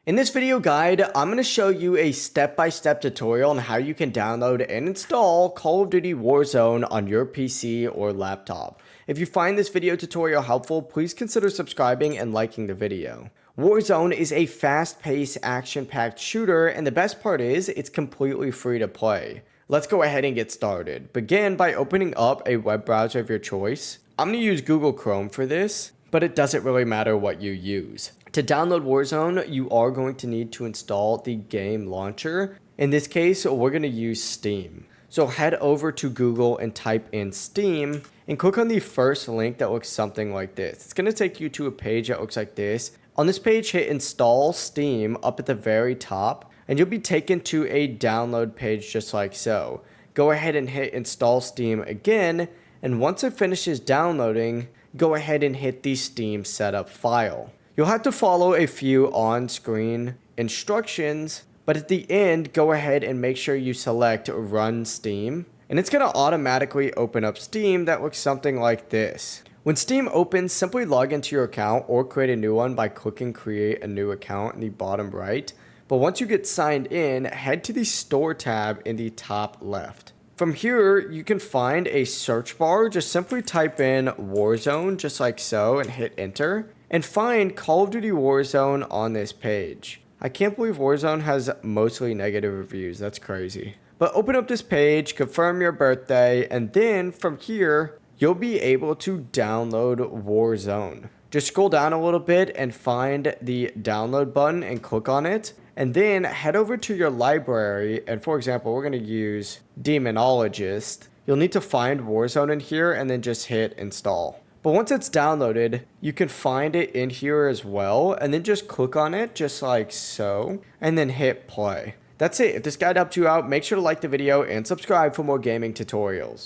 In this video guide, I'm going to show you a step-by-step tutorial on how you can download and install Call of Duty Warzone on your PC or laptop. If you find this video tutorial helpful, please consider subscribing and liking the video. Warzone is a fast-paced, action-packed shooter, and the best part is it's completely free to play. Let's go ahead and get started. Begin by opening up a web browser of your choice. I'm going to use Google Chrome for this, but it doesn't really matter what you use. To download Warzone, you are going to need to install the game launcher. In this case, we're going to use Steam. So head over to Google and type in Steam and click on the first link that looks something like this. It's going to take you to a page that looks like this. On this page, hit Install Steam up at the very top, and you'll be taken to a download page just like so. Go ahead and hit Install Steam again, and once it finishes downloading, go ahead and hit the Steam setup file. You'll have to follow a few on-screen instructions, but at the end, go ahead and make sure you select Run Steam, and it's going to automatically open up Steam that looks something like this. When Steam opens, simply log into your account or create a new one by clicking Create a New Account in the bottom right. But once you get signed in, head to the Store tab in the top left. From here, you can find a search bar. Just simply type in Warzone just like so and hit enter. And find Call of Duty Warzone on this page. I can't believe Warzone has mostly negative reviews. That's crazy. But open up this page, confirm your birthday, and then from here, you'll be able to download Warzone. Just scroll down a little bit and find the download button and click on it. And then head over to your library. And for example, we're going to use Demonologist. You'll need to find Warzone in here and then just hit install. But once it's downloaded, you can find it in here as well, and then just click on it just like so, and then hit play. That's it. If this guide helped you out, make sure to like the video and subscribe for more gaming tutorials.